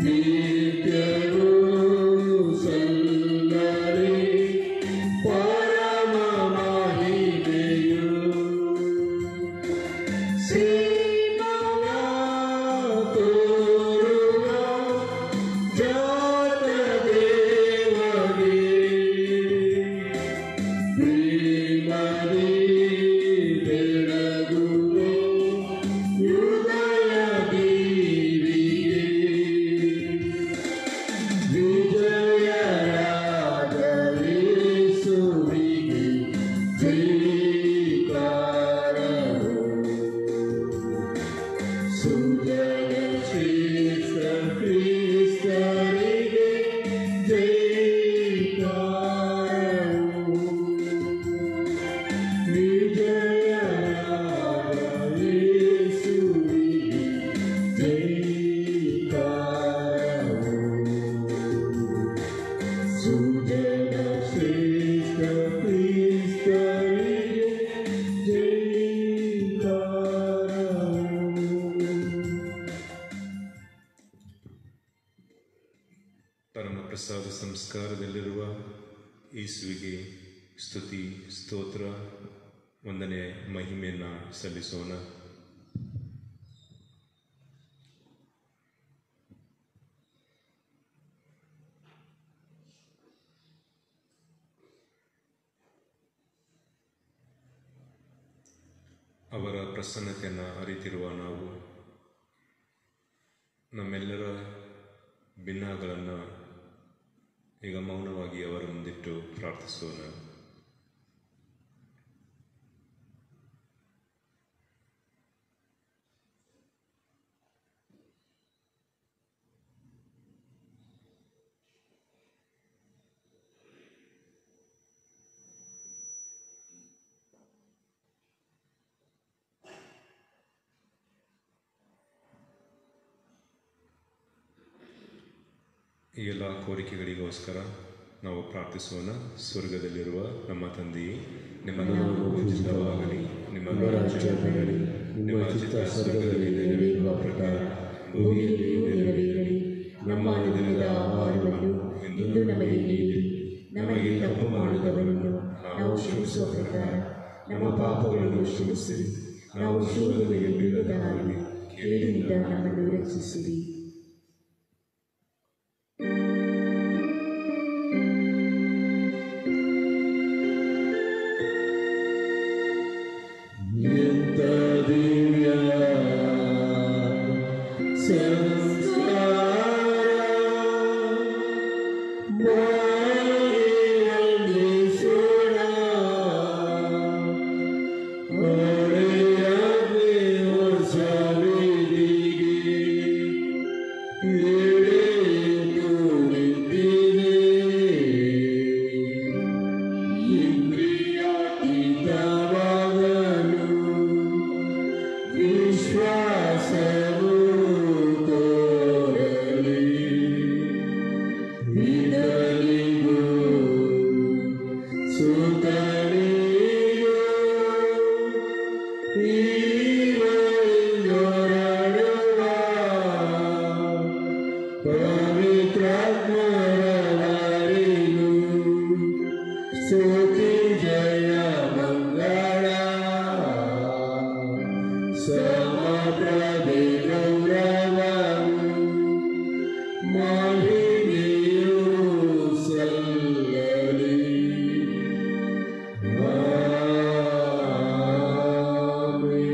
ನಿತ್ಯವೂ ಸಲ್ಲಲಿ ಪರಮ ಮಹಿಮೆಯು. ಸೇವವ ತೋರುವ ಜಾತ ದೇವರೇ, ಪ್ರೇಮದಿ ಬೆಳಗುವೆ ಹೃದಯ ದೀವಿಗೆ. ವಿಜಯರಾದ ಯೇಸುವಿಗೆ ಜಯಕಾರವು. ಸುಜನ ಶ್ರೇಷ್ಠ ಕ್ರಿಸ್ತರಿಗೆ ಜಯಕಾರವು. ವಿಜಯರಾದ ಯೇಸುವಿಗೆ ಜಯಕಾರವು. ಸುಜನ ಶ್ರೇಷ್ಠ ಕ್ರಿಸ್ತರಿಗೆ ಜಯಕಾರವು. ಪರಮ ಪ್ರಸಾದ ಸಂಸ್ಕಾರದಲ್ಲಿರುವ ಯೇಸುವಿಗೆ ಸ್ತುತಿ, ಸ್ತೋತ್ರ, ವಂದನೆ, ಮಹಿಮೆಯನ್ನು ಸಲ್ಲಿಸೋಣ. ಅವರ ಪ್ರಸನ್ನತೆಯನ್ನು ಅರಿತಿರುವ ನಾವು ನಮ್ಮೆಲ್ಲರ ಭಿನ್ನಗಳನ್ನು ಈಗ ಮೌನವಾಗಿ ಅವರ ಮುಂದಿಟ್ಟು ಪ್ರಾರ್ಥಿಸೋಣ. ಈ ಎಲ್ಲ ಕೋರಿಕೆಗಳಿಗೋಸ್ಕರ ನಾವು ಪ್ರಾರ್ಥಿಸೋಣ. ಸ್ವರ್ಗದಲ್ಲಿರುವ ನಮ್ಮ ತಂದೆಯೇ, ನಿಮ್ಮ ನಾಮವು ಪೂಜಿತವಾಗಲಿ, ನಿಮ್ಮ ರಾಜ್ಯ ಬರಲಿ, ನಿಮ್ಮ ಚಿತ್ತ ಸ್ವರ್ಗದಲ್ಲಿ ನೆರವೇರುವ ಪ್ರಕಾರ ಭೂಮಿಯಲ್ಲಿಯೂ ನೆರವೇರಲಿ. ನಮ್ಮ ಅನುದಿನದ ಆಹಾರವನ್ನು ಇಂದು ನಮಗೆ ನೀಡಿ, ನಮಗೆ ತಪ್ಪು ಮಾಡಿದವರನ್ನು ನಾವು ಕ್ಷಮಿಸುವ ಪ್ರಕಾರ ನಮ್ಮ ಪಾಪಗಳನ್ನು ಕ್ಷಮಿಸಿರಿ. ನಾವು ಶೋಧನೆಗೆ ಬೀಳದ ಹಾಗೆ ಕೇಳಿನಿಂದ ನಮ್ಮನ್ನು ರಕ್ಷಿಸಿರಿ. ಎಂತ ದಿವ್ಯ ಸಂಸ್ಕಾರ ವಂದಿಸೋಣ. ಹೊರೆಯಾಗಿ ಹೊಸ ವೇದಿಗೆ ಎಳೆದು ನಿಂತಿದೆ. ಇಂದ್ರಿಯಾತೀತವಾಗಲು ವಿಶ್ವಾಸವು ತೋರಲಿ. ಇದರಿಗೂ ಸುತರಿಗೂ ಈವರೆಂದೊರಡುವ ಪವಿತ್ರಾತ್ಮರವರಿಗೂ ಸ್ತುತಿ ಜಯ ಮಂಗಳ ಸಮಪ್ರಭೆ ಗೌರವವು ಮಹಿಮೆಯು ಸಲ್ಲಲಿ. ಆಮೆನ್.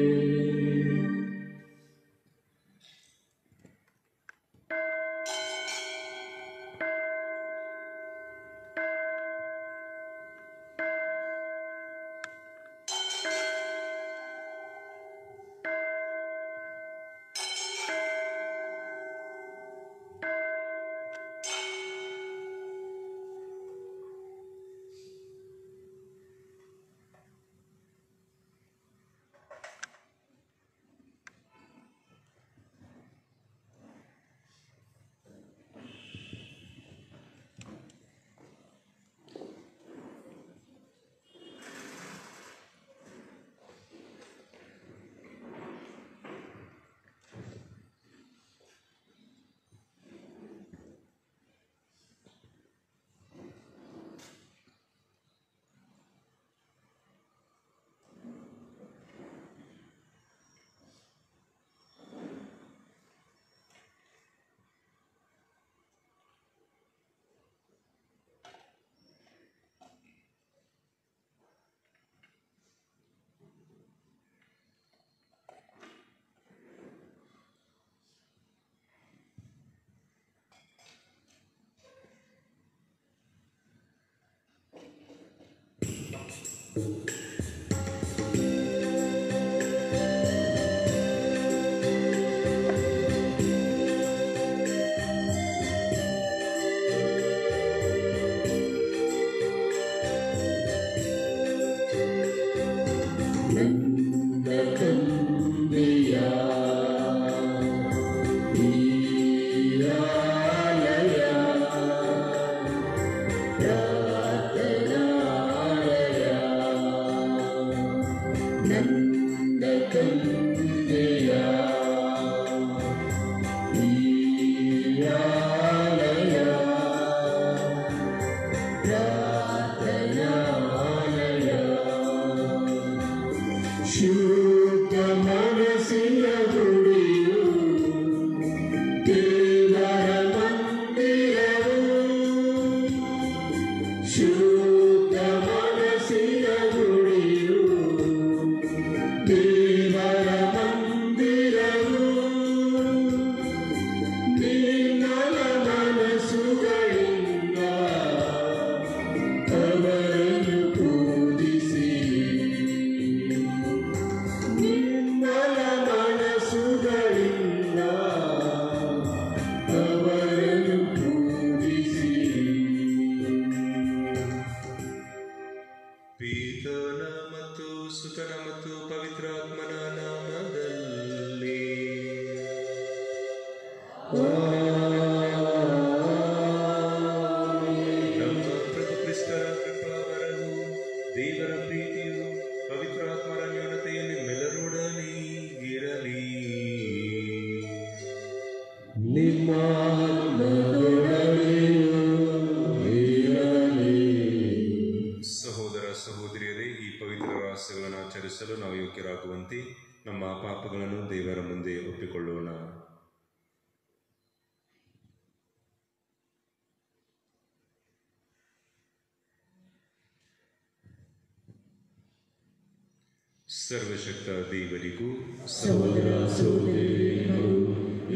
ಸರ್ವಶಕ್ತ ದೇವರಿಗೂ ಸಹೋದರ ಸಹೋದರಿಯರು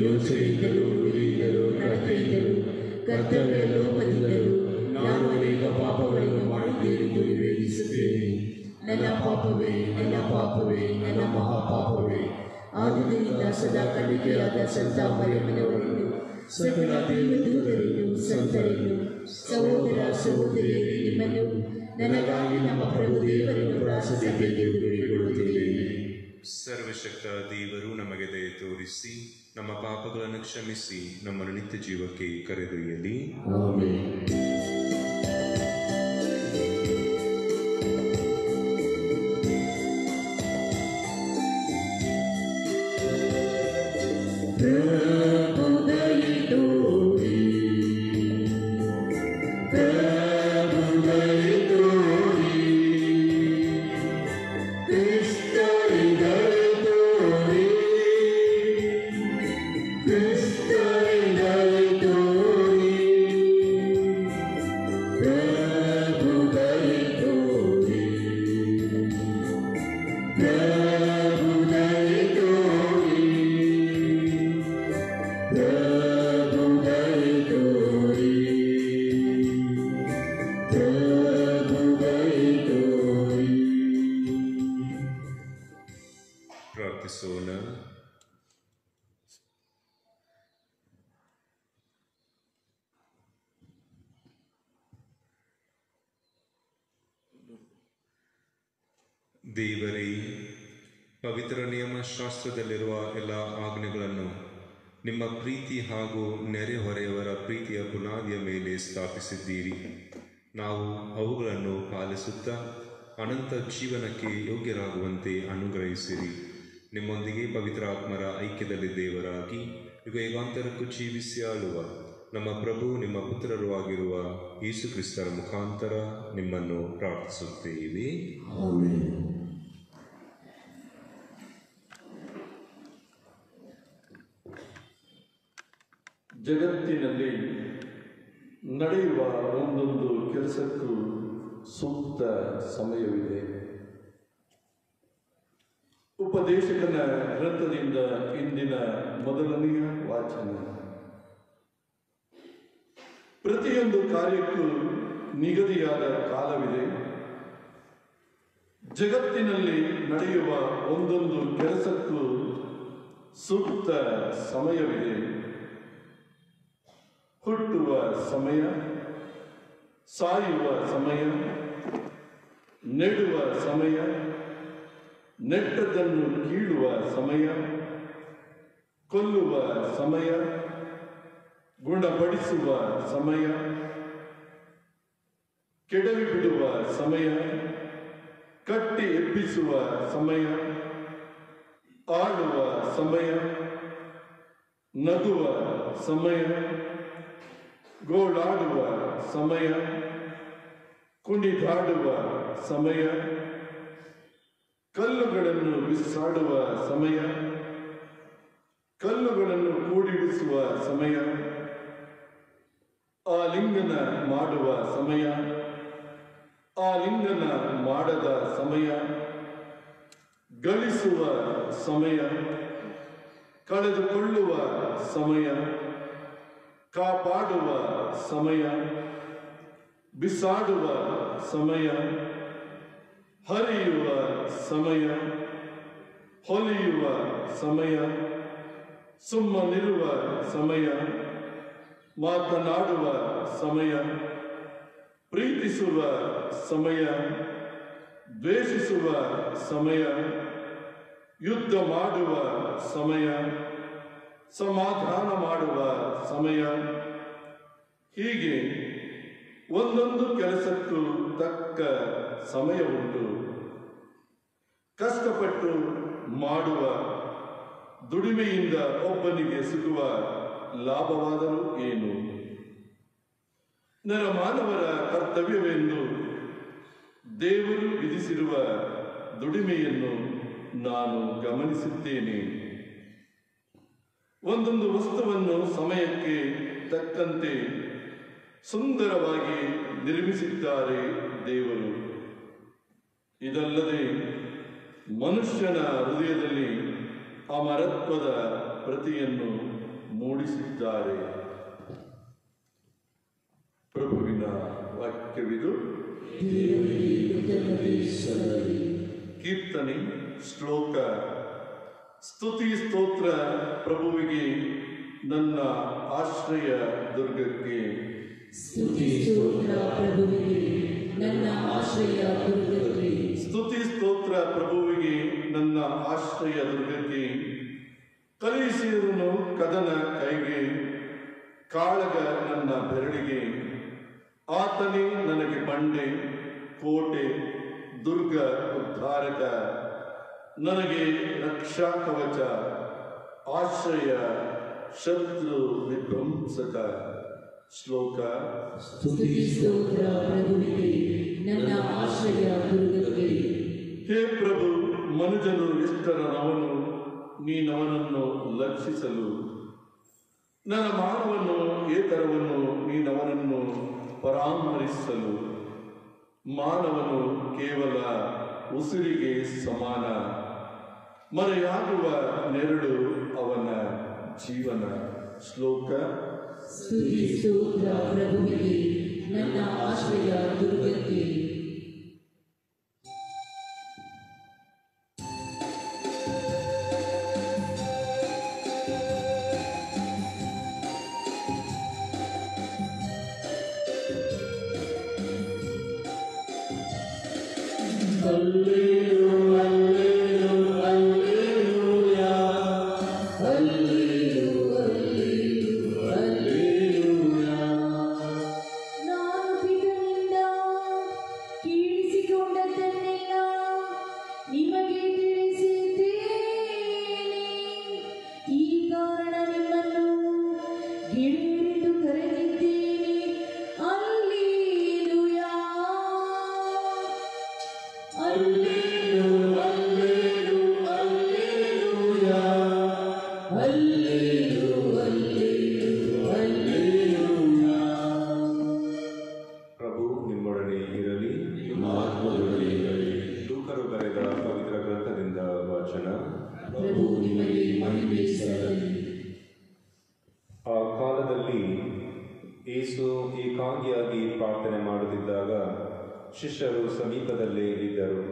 ಯೋಚನೆಯಿಂದಲೂ ನುಡಿಯಿಂದಲೂ ನಡತೆಯಿಂದಲೂ ಕರ್ತವ್ಯ ಲೋಪದಿಂದಲೂ ನಾನು ಅನೇಕ ಪಾಪಗಳನ್ನು ಮಾಡಿದ್ದೇನೆಂದು ನಿವೇದಿಸುತ್ತೇನೆ. ನನ್ನ ಪಾಪವೇ ನನ್ನ ಪಾಪವೇ ನನ್ನ ಮಹಾಪಾಪವೇ. ಆದುದರಿಂದ ಸದಾ ಕಲಿಕೆಯಾದ ಸಂತ ಮರಿಯಮ್ಮನವರನ್ನು ಸಕಲ ದೇವದೂತರನ್ನು ಸಂತರನ್ನು ಸಹೋದರ ಸಹೋದರಿಯರೇ ನಿಮ್ಮನ್ನು ನನಗಾಗಿ ನಮ್ಮ ಪ್ರಭು ದೇವರನ್ನು ಪ್ರಾರ್ಥಿಸಬೇಕೆಂದು ಬೇಡಿಕೊಳ್ಳುತ್ತೇನೆ. ಸರ್ವಶಕ್ತ ದೇವರು ನಮಗೆ ದಯೆ ತೋರಿಸಿ ನಮ್ಮ ಪಾಪಗಳನ್ನು ಕ್ಷಮಿಸಿ ನಮ್ಮನ್ನು ನಿತ್ಯ ಜೀವಕ್ಕೆ ಕರೆದೊಯ್ಯಲಿ. ಆಮೆನ್. ಪ್ರಾರ್ಥಿಸೋಣ. ದೇವರೇ, ಪವಿತ್ರ ನಿಯಮಶಾಸ್ತ್ರದಲ್ಲಿರುವ ಎಲ್ಲ ಆಜ್ಞೆಗಳನ್ನು ನಿಮ್ಮ ಪ್ರೀತಿ ಹಾಗೂ ನೆರೆಹೊರೆಯವರ ಪ್ರೀತಿಯ ಬುನಾದಿಯ ಮೇಲೆ ಸ್ಥಾಪಿಸಿದ್ದೀರಿ. ನಾವು ಅವುಗಳನ್ನು ಪಾಲಿಸುತ್ತಾ ಅನಂತ ಜೀವನಕ್ಕೆ ಯೋಗ್ಯರಾಗುವಂತೆ ಅನುಗ್ರಹಿಸಿರಿ. ನಿಮ್ಮೊಂದಿಗೆ ಪವಿತ್ರಾತ್ಮರ ಐಕ್ಯದಲ್ಲಿ ದೇವರಾಗಿ ಯುಗ ಯುಗಾಂತರಕ್ಕೂ ಜೀವಿಸಿ ಆಳುವ ನಮ್ಮ ಪ್ರಭು ನಿಮ್ಮ ಪುತ್ರರು ಆಗಿರುವ ಯೇಸು ಕ್ರಿಸ್ತರ ಮುಖಾಂತರ ನಿಮ್ಮನ್ನು ಪ್ರಾರ್ಥಿಸುತ್ತೇವೆ. ಆಮೆನ್. ಜಗತ್ತಿನಲ್ಲಿ ನಡೆಯುವ ಒಂದೊಂದು ಕೆಲಸಕ್ಕೂ ಸೂಕ್ತ ಸಮಯವಿದೆ. ಉಪದೇಶಕನ ಗ್ರಂಥದಿಂದ ಇಂದಿನ ಮೊದಲನೆಯ ವಾಚನ. ಪ್ರತಿಯೊಂದು ಕಾರ್ಯಕ್ಕೂ ನಿಗದಿಯಾದ ಕಾಲವಿದೆ, ಜಗತ್ತಿನಲ್ಲಿ ನಡೆಯುವ ಒಂದೊಂದು ಕೆಲಸಕ್ಕೂ ಸೂಕ್ತ ಸಮಯವಿದೆ. ಹುಟ್ಟುವ ಸಮಯ, ಸಾಯುವ ಸಮಯ, ನೆಡುವ ಸಮಯ, ನೆಟ್ಟದನ್ನು ಕೀಳುವ ಸಮಯ, ಕೊಲ್ಲುವ ಸಮಯ, ಗುಣಪಡಿಸುವ ಸಮಯ, ಕೆಡವಿ ಬಿಡುವ ಸಮಯ, ಕಟ್ಟಿ ಎಬ್ಬಿಸುವ ಸಮಯ, ಆಡುವ ಸಮಯ, ನಗುವ ಸಮಯ, ಗೋಳಾಡುವ ಸಮಯ, ಕುಣಿದಾಡುವ ಸಮಯ, ಕಲ್ಲುಗಳನ್ನು ಬಿಸಾಡುವ ಸಮಯ, ಕಲ್ಲುಗಳನ್ನು ಕೂಡಿಡಿಸುವ ಸಮಯ, ಆಲಿಂಗನ ಮಾಡುವ ಸಮಯ, ಆಲಿಂಗನ ಮಾಡದ ಸಮಯ, ಗಳಿಸುವ ಸಮಯ, ಕಳೆದುಕೊಳ್ಳುವ ಸಮಯ, ಕಾಪಾಡುವ ಸಮಯ, ಬಿಸಾಡುವ ಸಮಯ, ಹರಿಯುವ ಸಮಯ, ಹೊಲಿಯುವ ಸಮಯ, ಸುಮ್ಮನಿರುವ ಸಮಯ, ಮಾತನಾಡುವ ಸಮಯ, ಪ್ರೀತಿಸುವ ಸಮಯ, ದ್ವೇಷಿಸುವ ಸಮಯ, ಯುದ್ಧ ಮಾಡುವ ಸಮಯ, ಸಮಾಧಾನ ಮಾಡುವ ಸಮಯ. ಹೀಗೆ ಒಂದೊಂದು ಕೆಲಸಕ್ಕೂ ತಕ್ಕ ಸಮಯ ಉಂಟು. ಕಷ್ಟಪಟ್ಟು ಮಾಡುವ ದುಡಿಮೆಯಿಂದ ಒಬ್ಬನಿಗೆ ಸಿಗುವ ಲಾಭವಾದರೂ ಏನು? ನರಮಾನವರ ಕರ್ತವ್ಯವೆಂದು ದೇವರು ವಿಧಿಸಿರುವ ದುಡಿಮೆಯನ್ನು ನಾನು ಗಮನಿಸುತ್ತೇನೆ. ಒಂದೊಂದು ವಸ್ತುವನ್ನು ಸಮಯಕ್ಕೆ ತಕ್ಕಂತೆ ಸುಂದರವಾಗಿ ನಿರ್ಮಿಸಿದ್ದಾರೆ ದೇವರು. ಇದಲ್ಲದೆ ಮನುಷ್ಯನ ಹೃದಯದಲ್ಲಿ ಅಮರತ್ವದ ಪ್ರತಿಯನ್ನು ಮೂಡಿಸಿದ್ದಾರೆ. ಪ್ರಭುವಿನ ವಾಕ್ಯವಿದು. ಕೀರ್ತನೆ ಶ್ಲೋಕ. ಸ್ತುತಿ ಸ್ತೋತ್ರ ಪ್ರಭುವಿಗೆ, ನನ್ನ ಆಶ್ರಯ ದುರ್ಗಕ್ಕೆ. ಸ್ತುತಿ ಸ್ತೋತ್ರ ಪ್ರಭುವಿಗೆ, ನನ್ನ ಆಶ್ರಯ ದುರ್ಗಕ್ಕೆ. ಸ್ತುತಿ ಸ್ತೋತ್ರ ಪ್ರಭುವಿಗೆ, ನನ್ನ ಆಶ್ರಯ ದುರ್ಗಕ್ಕೆ. ಕಲಿಸಿದನು ಕದನ ಕೈಗೆ, ಕಾಳಗ ನನ್ನ ಬೆರಳಿಗೆ. ಆತನೇ ನನಗೆ ಬಂಡೆ, ಕೋಟೆ, ದುರ್ಗ, ಉದ್ಧಾರಕ, ನನಗೆ ರಕ್ಷಾ ಕವಚ, ಆಶ್ರಯ, ಶತ್ರು ವಿಧ್ವಂಸಕ. ಶ್ಲೋಕ. ಸ್ತುತಿ ಸ್ತೋತ್ರ ಪ್ರಭುವಿಗೆ, ನನ್ನ ಆಶ್ರಯ ದುರ್ಗಕ್ಕೆ. ಹೇ ಪ್ರಭು, ಮನುಜನು ಎಷ್ಟರನವನು, ನೀನವನನ್ನು ಲಕ್ಷಿಸಲು. ನನ್ನ ಮಾನವನ್ನು ಏತರವನ್ನು, ನೀನವನನ್ನು ಪರಾಮರಿಸಲು. ಮಾನವನು ಕೇವಲ ಉಸಿರಿಗೆ ಸಮಾನ, ಮರೆಯಾಗುವ ನೆರಳು ಅವನ ಜೀವನ. ಶ್ಲೋಕ. ಸ್ತುತಿ ಸ್ತೋತ್ರ ಪ್ರಭುವಿಗೆ, ನನ್ನ ಆಶ್ರಯ ದುರ್ಗಕ್ಕೆ. ಪ್ರಭು ನಿಮ್ಮೊಡನೆ ಇರಲಿ, ನಿಮ್ಮ ಆತ್ಮದೊಡನೆ ಇರಲಿ. ಲೂಕನು ಬರೆದ ಪವಿತ್ರ ಗ್ರಂಥದಿಂದ ವಾಚನ. ಪ್ರಭು ನಿಮಗೆ ಮಹಿಮೆ ಸಲ್ಲಲಿ. ಆ ಕಾಲದಲ್ಲಿ ಯೇಸು ಏಕಾಂಗಿಯಾಗಿ ಪ್ರಾರ್ಥನೆ ಮಾಡುತ್ತಿದ್ದಾಗ ಶಿಷ್ಯರು ಸಮೀಪದಲ್ಲೇ ಇದ್ದರು.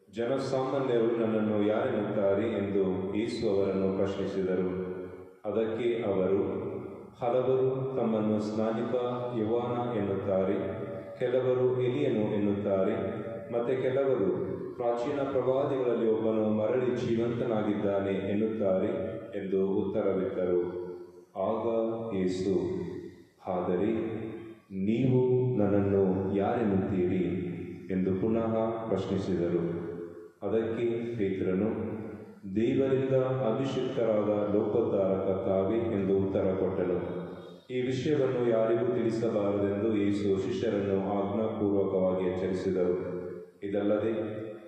ಜನಸಾಮಾನ್ಯರು ನನ್ನನ್ನು ಯಾರೆನ್ನುತ್ತಾರೆ ಎಂದು ಯೇಸು ಅವರನ್ನು ಪ್ರಶ್ನಿಸಿದರು. ಅದಕ್ಕೆ ಅವರು, ಹಲವರು ತಮ್ಮನ್ನು ಸ್ನಾನಿಕ ಯೋಹಾನ ಎನ್ನುತ್ತಾರೆ, ಕೆಲವರು ಎಲಿಯನು ಎನ್ನುತ್ತಾರೆ, ಮತ್ತೆ ಕೆಲವರು ಪ್ರಾಚೀನ ಪ್ರವಾದಿಗಳಲ್ಲಿ ಒಬ್ಬನು ಮರಳಿ ಜೀವಂತನಾಗಿದ್ದಾನೆ ಎನ್ನುತ್ತಾರೆ ಎಂದು ಉತ್ತರವಿತ್ತರು. ಆಗ ಯೇಸು, ಆದರೆ ನೀವು ನನ್ನನ್ನು ಯಾರೆನ್ನುತ್ತೀರಿ ಎಂದು ಪುನಃ ಪ್ರಶ್ನಿಸಿದರು. ಅದಕ್ಕೆ ಪೇತ್ರನು, ದೇವರಿಂದ ಅಭಿಷಿಕ್ತರಾದ ಲೋಕೋದ್ಧಾರಕ ತಾವೇ ಎಂದು ಉತ್ತರ ಕೊಟ್ಟನು. ಈ ವಿಷಯವನ್ನು ಯಾರಿಗೂ ತಿಳಿಸಬಾರದೆಂದು ಯೇಸು ಶಿಷ್ಯರನ್ನು ಆಜ್ಞಾಪೂರ್ವಕವಾಗಿ ಎಚ್ಚರಿಸಿದರು. ಇದಲ್ಲದೆ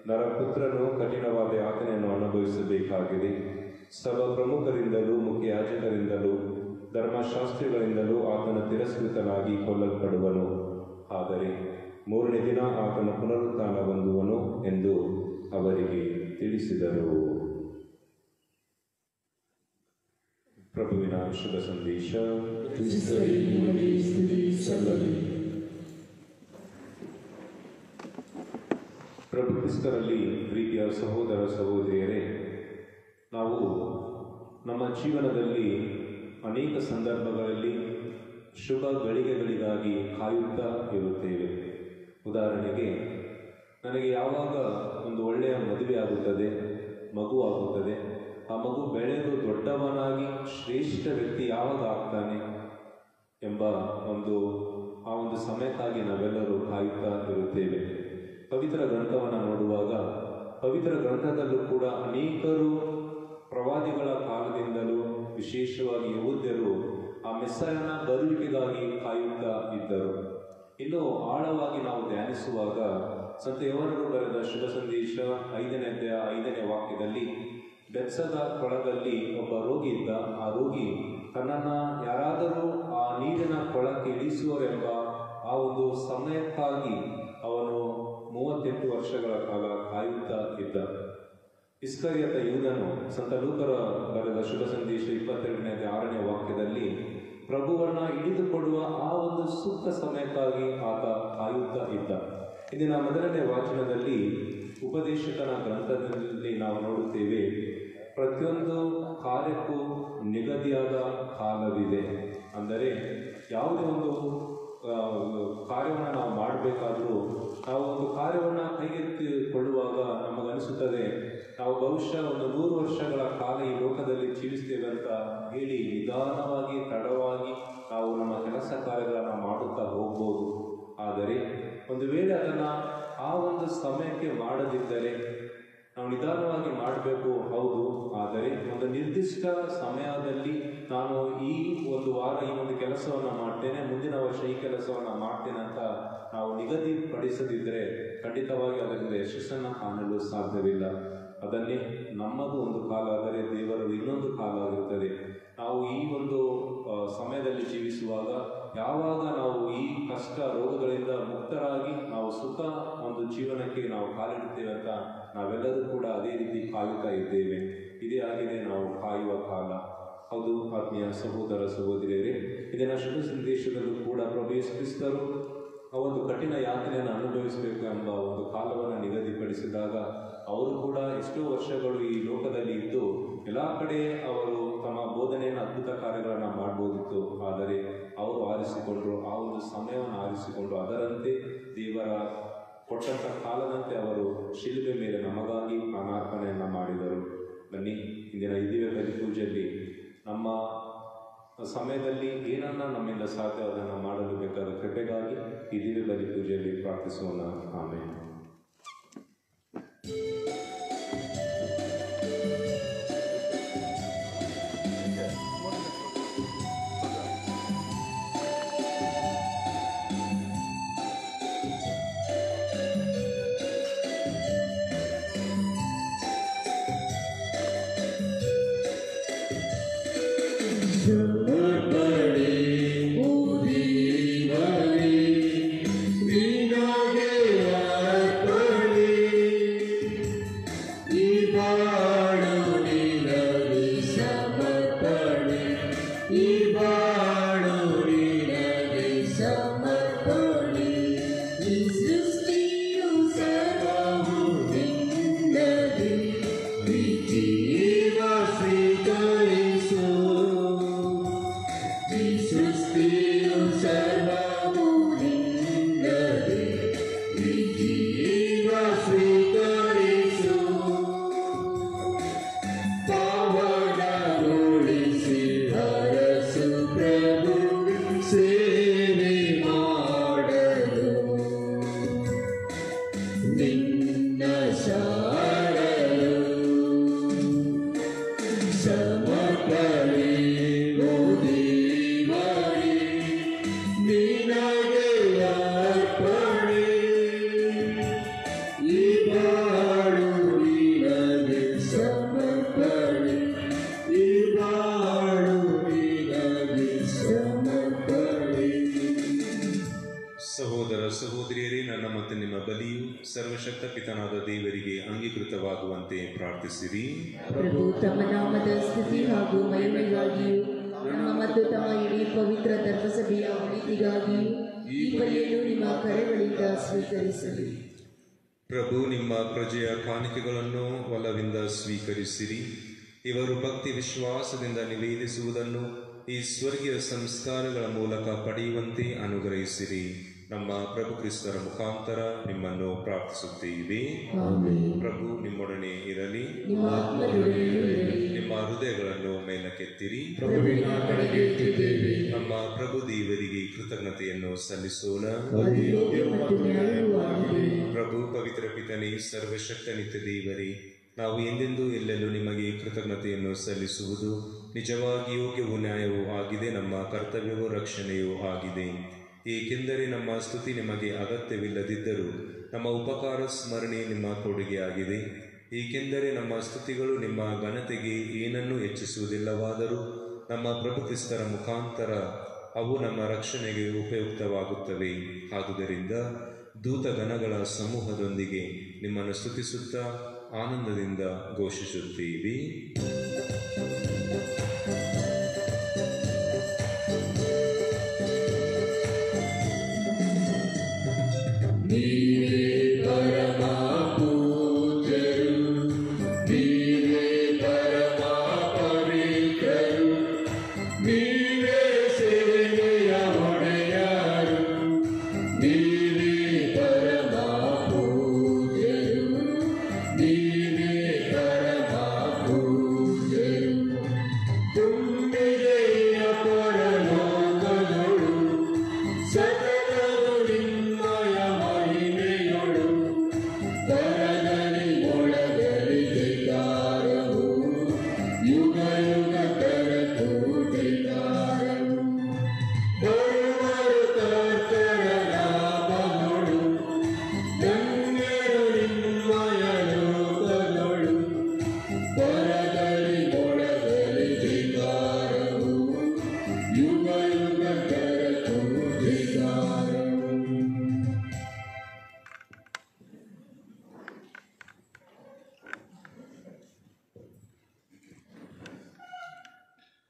ನರಪುತ್ರನು ಕಠಿಣವಾದ ಯಾತನೆಯನ್ನು ಅನುಭವಿಸಬೇಕಾಗಿದೆ. ಸಭಾ ಪ್ರಮುಖರಿಂದಲೂ ಮುಖ್ಯಯಾಜಕರಿಂದಲೂ ಧರ್ಮಶಾಸ್ತ್ರಿಗಳಿಂದಲೂ ಆತನ ತಿರಸ್ಕೃತನಾಗಿ ಕೊಲ್ಲಲ್ಪಡುವನು. ಆದರೆ 3ನೇ ದಿನ ಆತನ ಪುನರುತ್ಥಾನ ಹೊಂದುವನು ಎಂದು ಅವರಿಗೆ ತಿಳಿಸಿದರು. ಪ್ರಭುವಿನ ಶುಭ ಸಂದೇಶ. ಕ್ರಿಸ್ತರೇ, ನಿಮಗೆ ಸ್ತುತಿ ಸಲ್ಲಲಿ. ಪ್ರಭು ಕ್ರಿಸ್ತರಲ್ಲಿ ಪ್ರೀತಿಯ ಸಹೋದರ ಸಹೋದರಿಯರೇ, ನಾವು ನಮ್ಮ ಜೀವನದಲ್ಲಿ ಅನೇಕ ಸಂದರ್ಭಗಳಲ್ಲಿ ಶುಭ ಗಳಿಗೆಗಳಿಗಾಗಿ ಕಾಯುತ್ತಾ ಇರುತ್ತೇವೆ. ಉದಾಹರಣೆಗೆ, ನನಗೆ ಯಾವಾಗ ಒಂದು ಒಳ್ಳೆಯ ಮದುವೆ ಆಗುತ್ತದೆ, ಮಗು ಆಗುತ್ತದೆ, ಆ ಮಗು ಬೆಳೆದು ದೊಡ್ಡವನಾಗಿ ಶ್ರೇಷ್ಠ ವ್ಯಕ್ತಿ ಯಾವಾಗ ಆಗ್ತಾನೆ ಎಂಬ ಆ ಒಂದು ಸಮಯಕ್ಕಾಗಿ ನಾವೆಲ್ಲರೂ ಕಾಯುತ್ತಾ ಇರುತ್ತೇವೆ. ಪವಿತ್ರ ಗ್ರಂಥವನ್ನು ನೋಡುವಾಗ ಪವಿತ್ರ ಗ್ರಂಥದಲ್ಲೂ ಕೂಡ ಅನೇಕರು ಪ್ರವಾದಿಗಳ ಕಾಲದಿಂದಲೂ ವಿಶೇಷವಾಗಿ ಯಹೂದ್ಯರು ಆ ಮೆಸ್ಸಯನ ಬರುವಿಕೆಗಾಗಿ ಕಾಯುತ್ತಾ ಇದ್ದರು. ಇನ್ನು ಆಳವಾಗಿ ನಾವು ಧ್ಯಾನಿಸುವಾಗ ಸಂತ ಯೋಹಾನನು ಬರೆದ ಶುಭ ಸಂದೇಶ 5ನೇ ಅಧ್ಯಾಯ 5ನೇ ವಾಕ್ಯದಲ್ಲಿ ಬೆತ್ಸದ ಕೊಳದಲ್ಲಿ ಒಬ್ಬ ರೋಗಿ ಇದ್ದ. ಆ ರೋಗಿ ತನ್ನನ್ನು ಯಾರಾದರೂ ಆ ನೀರಿನ ಕೊಳಕ್ಕೆ ಇಳಿಸುವರೆಂಬ ಆ ಒಂದು ಸಮಯಕ್ಕಾಗಿ ಅವನು 38 ವರ್ಷಗಳ ಕಾಲ ಕಾಯುತ್ತಾ ಇದ್ದ. ಇಸ್ಕರಿಯತ ಯೂದನು ಸಂತ ಲೂಕರ ಬರೆದ ಶುಭ ಸಂದೇಶ 22ನೇ ಅಧ್ಯಾಯ 6ನೇ ವಾಕ್ಯದಲ್ಲಿ ಪ್ರಭುವನ್ನ ಹಿಡಿದುಕೊಡುವ ಆ ಒಂದು ಸೂಕ್ತ ಸಮಯಕ್ಕಾಗಿ ಆತ ಕಾಯುತ್ತಾ ಇದ್ದ. ಇಂದಿನ ಮೊದಲನೇ ವಾಚನದಲ್ಲಿ ಉಪದೇಶಕನ ಗ್ರಂಥದಲ್ಲಿ ನಾವು ನೋಡುತ್ತೇವೆ, ಪ್ರತಿಯೊಂದು ಕಾರ್ಯಕ್ಕೂ ನಿಗದಿಯಾದ ಕಾಲವಿದೆ. ಅಂದರೆ ಯಾವುದೇ ಒಂದು ಕಾರ್ಯವನ್ನು ನಾವು ಮಾಡಬೇಕಾದ್ರೂ ನಾವು ಒಂದು ಕಾರ್ಯವನ್ನು ಕೈಗೆತ್ತಿಕೊಳ್ಳುವಾಗ ನಮಗನಿಸುತ್ತದೆ ನಾವು ಬಹುಶಃ ಒಂದು 100 ವರ್ಷಗಳ ಕಾಲ ಈ ಲೋಕದಲ್ಲಿ ಜೀವಿಸ್ತೇವೆ ಅಂತ ಹೇಳಿ ನಿಧಾನವಾಗಿ ತಡವಾಗಿ ನಾವು ನಮ್ಮ ಕೆಲಸ ಕಾರ್ಯಗಳನ್ನು ಮಾಡುತ್ತಾ ಹೋಗ್ಬೋದು. ಆದರೆ ಒಂದು ವೇಳೆ ಅದನ್ನು ಆ ಒಂದು ಸಮಯಕ್ಕೆ ಮಾಡದಿದ್ದರೆ ನಾವು ನಿಧಾನವಾಗಿ ಮಾಡಬೇಕು, ಹೌದು, ಆದರೆ ಒಂದು ನಿರ್ದಿಷ್ಟ ಸಮಯದಲ್ಲಿ ನಾನು ಈ ಒಂದು ವಾರ ಈ ಒಂದು ಕೆಲಸವನ್ನು ಮಾಡ್ತೇನೆ, ಮುಂದಿನ ವರ್ಷ ಈ ಕೆಲಸವನ್ನು ಮಾಡ್ತೇನೆ ಅಂತ ನಾವು ನಿಗದಿಪಡಿಸದಿದ್ದರೆ ಖಂಡಿತವಾಗಿ ಅದರಿಂದ ಯಶಸ್ಸನ್ನು ಕಾಣಲು ಸಾಧ್ಯವಿಲ್ಲ. ಅದನ್ನೇ ನಮ್ಮದು ಒಂದು ಕಾಲ ಆದರೆ ದೇವರದು ಇನ್ನೊಂದು ಕಾಲ ಆಗಿರುತ್ತದೆ. ನಾವು ಈ ಒಂದು ಸಮಯದಲ್ಲಿ ಜೀವಿಸುವಾಗ ಯಾವಾಗ ನಾವು ಈ ಕಷ್ಟ ರೋಗಗಳಿಂದ ಮುಕ್ತರಾಗಿ ನಾವು ಸುಖ ಒಂದು ಜೀವನಕ್ಕೆ ನಾವು ಕಾಲಿಡುತ್ತೇವೆ ಅಂತ ನಾವೆಲ್ಲರೂ ಕೂಡ ಅದೇ ರೀತಿ ಕಾಯುತ್ತಾ ಇದ್ದೇವೆ. ಇದೇ ಆಗಿದೆ ನಾವು ಕಾಯುವ ಕಾಲ. ಹೌದು ಆತ್ಮೀಯ ಸಹೋದರ ಸಹೋದರಿಯರೇ, ಇದನ್ನ ಶುಭ ಸಂದೇಶದಲ್ಲೂ ಕೂಡ ಪ್ರಭು ಯೇಸು ಕ್ರಿಸ್ತರು ಆ ಒಂದು ಕಠಿಣ ಯಾತನೆಯನ್ನು ಅನುಭವಿಸಬೇಕು ಎಂಬ ಒಂದು ಕಾಲವನ್ನು ನಿಗದಿಪಡಿಸಿದಾಗ ಅವರು ಕೂಡ ಎಷ್ಟೋ ವರ್ಷಗಳು ಈ ಲೋಕದಲ್ಲಿ ಇದ್ದು ಎಲ್ಲ ಕಡೆ ಅವರು ತಮ್ಮ ಬೋಧನೆಯನ್ನು ಅದ್ಭುತ ಕಾರ್ಯಗಳನ್ನು ಮಾಡ್ಬೋದಿತ್ತು. ಆದರೆ ಅವರು ಆರಿಸಿಕೊಂಡರು, ಆ ಒಂದು ಸಮಯವನ್ನು ಆರಿಸಿಕೊಂಡು ಅದರಂತೆ ದೇವರ ಕೊಟ್ಟಂಥ ಕಾಲದಂತೆ ಅವರು ಶಿಲುಬೆ ಮೇಲೆ ನಮಗಾಗಿ ಪ್ರಾಣಾರ್ಪಣೆಯನ್ನು ಮಾಡಿದರು. ಬನ್ನಿ, ಇಂದಿನ ಈ ದಿವ್ಯ ಬಲಿ ಪೂಜೆಯಲ್ಲಿ ನಮ್ಮ ಸಮಯದಲ್ಲಿ ಏನನ್ನ ನಮ್ಮಿಂದ ಸಾಧ್ಯ ಅದನ್ನು ಮಾಡಲು ಬೇಕಾದ ಕೃಪೆಗಾಗಿ ಈ ದಿವ್ಯ ಬಲಿ ಪೂಜೆಯಲ್ಲಿ ಪ್ರಾರ್ಥಿಸೋಣ. ಆಮೇಲೆ Amen. ಸಹೋದರಿಯರೇ, ನನ್ನ ಮತ್ತು ನಿಮ್ಮ ಬಲಿಯು ಸರ್ವಶಕ್ತ ಪಿತನಾದ ದೇವರಿಗೆ ಅಂಗೀಕೃತವಾಗುವಂತೆ ಪ್ರಾರ್ಥಿಸಿರಿ. ಪ್ರಭು ತಮ್ಮ ನಾಮದ ಸ್ತುತಿ ಹಾಗೂ ಮಹಿಮೆಗಾಗಿಯೂ ನಮ್ಮ ಮತ್ತು ತಮ್ಮ ಇಡೀ ಪವಿತ್ರ ಧರ್ಮಸಭೆಯ ಒಳಿತಿಗಾಗಿಯೂ ಈ ಬಲಿಯನ್ನು ನಿಮ್ಮ ಕರೆಗಳಿಂದ ಸ್ವೀಕರಿಸಲಿ. ಪ್ರಭು, ನಿಮ್ಮ ಪ್ರಜೆಯ ಕಾಣಿಕೆಗಳನ್ನು ಒಲವಿಂದ ಸ್ವೀಕರಿಸಿರಿ. ಇವರು ಭಕ್ತಿ ವಿಶ್ವಾಸದಿಂದ ನಿವೇದಿಸುವುದನ್ನು ಈ ಸ್ವರ್ಗೀಯ ಸಂಸ್ಕಾರಗಳ ಮೂಲಕ ಪಡೆಯುವಂತೆ ಅನುಗ್ರಹಿಸಿರಿ. ನಮ್ಮ ಪ್ರಭು ಕ್ರಿಸ್ತರ ಮುಖಾಂತರ ನಿಮ್ಮನ್ನು ಪ್ರಾರ್ಥಿಸುತ್ತೇವೆ. ಪ್ರಭು ನಿಮ್ಮೊಡನೆ ಇರಲಿ. ನಿಮ್ಮ ಹೃದಯಗಳನ್ನು ಮೇಲಕ್ಕೆತ್ತಿರಿ. ನಮ್ಮ ಪ್ರಭು ದೇವರಿಗೆ ಕೃತಜ್ಞತೆಯನ್ನು ಸಲ್ಲಿಸೋಣ. ಪ್ರಭು ಪವಿತ್ರ ಪಿತನೇ, ಸರ್ವಶಕ್ತ ನಿತ್ಯ ದೇವರೇ, ನಾವು ಎಂದೆಂದೂ ಎಲ್ಲೆಲ್ಲೂ ನಿಮಗೆ ಕೃತಜ್ಞತೆಯನ್ನು ಸಲ್ಲಿಸುವುದು ನಿಜವಾಗಿ ಯೋಗ್ಯವೂ ನ್ಯಾಯವೂ ಆಗಿದೆ. ನಮ್ಮ ಕರ್ತವ್ಯವೂ ರಕ್ಷಣೆಯೂ ಆಗಿದೆ. ಏಕೆಂದರೆ ನಮ್ಮ ಸ್ತುತಿ ನಿಮಗೆ ಅಗತ್ಯವಿಲ್ಲದಿದ್ದರೂ ನಮ್ಮ ಉಪಕಾರ ಸ್ಮರಣೆ ನಿಮ್ಮ ಕೊಡುಗೆಯಾಗಿದೆ. ಏಕೆಂದರೆ ನಮ್ಮ ಸ್ತುತಿಗಳು ನಿಮ್ಮ ಘನತೆಗೆ ಏನನ್ನೂ ಹೆಚ್ಚಿಸುವುದಿಲ್ಲವಾದರೂ ನಮ್ಮ ಪ್ರಭು ಕ್ರಿಸ್ತರ ಮುಖಾಂತರ ಅವು ನಮ್ಮ ರಕ್ಷಣೆಗೆ ಉಪಯುಕ್ತವಾಗುತ್ತವೆ. ಆದುದರಿಂದ ದೂತಗಣಗಳ ಸಮೂಹದೊಂದಿಗೆ ನಿಮ್ಮನ್ನು ಸ್ತುತಿಸುತ್ತಾ ಆನಂದದಿಂದ ಘೋಷಿಸುತ್ತೀವಿ.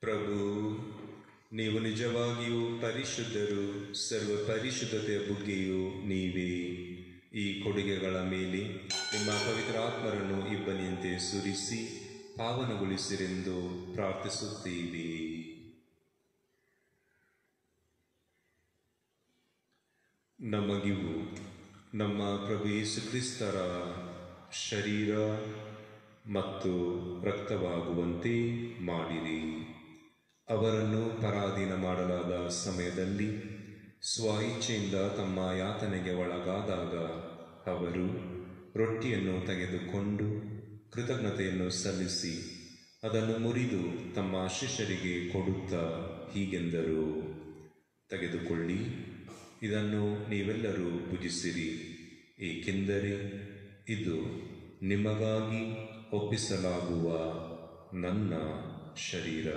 ಪ್ರಭು, ನೀವು ನಿಜವಾಗಿಯೂ ಪರಿಶುದ್ಧರು, ಸರ್ವ ಪರಿಶುದ್ಧತೆಯ ಬುಗ್ಗೆಯೂ ನೀವೇ. ಈ ಕೊಡುಗೆಗಳ ಮೇಲೆ ನಿಮ್ಮ ಪವಿತ್ರಾತ್ಮರನ್ನು ಇಬ್ಬನಿಯಂತೆ ಸುರಿಸಿ ಪಾವನಗೊಳಿಸಿರೆಂದು ಪ್ರಾರ್ಥಿಸುತ್ತೀವಿ. ನಮಗಿವು ನಮ್ಮ ಪ್ರಭು ಯೇಸು ಕ್ರಿಸ್ತರ ಶರೀರ ಮತ್ತು ರಕ್ತವಾಗುವಂತೆ ಮಾಡಿರಿ. ಅವರನ್ನು ಪರಾಧೀನ ಮಾಡಲಾದ ಸಮಯದಲ್ಲಿ ಸ್ವ ಇಚ್ಛೆಯಿಂದ ತಮ್ಮ ಯಾತನೆಗೆ ಒಳಗಾದಾಗ ಅವರು ರೊಟ್ಟಿಯನ್ನು ತೆಗೆದುಕೊಂಡು ಕೃತಜ್ಞತೆಯನ್ನು ಸಲ್ಲಿಸಿ ಅದನ್ನು ಮುರಿದು ತಮ್ಮ ಶಿಷ್ಯರಿಗೆ ಕೊಡುತ್ತಾ ಹೀಗೆಂದರು: ತೆಗೆದುಕೊಳ್ಳಿ, ಇದನ್ನು ನೀವೆಲ್ಲರೂ ಭುಜಿಸಿರಿ, ಏಕೆಂದರೆ ಇದು ನಿಮಗಾಗಿ ಒಪ್ಪಿಸಲಾಗುವ ನನ್ನ ಶರೀರ.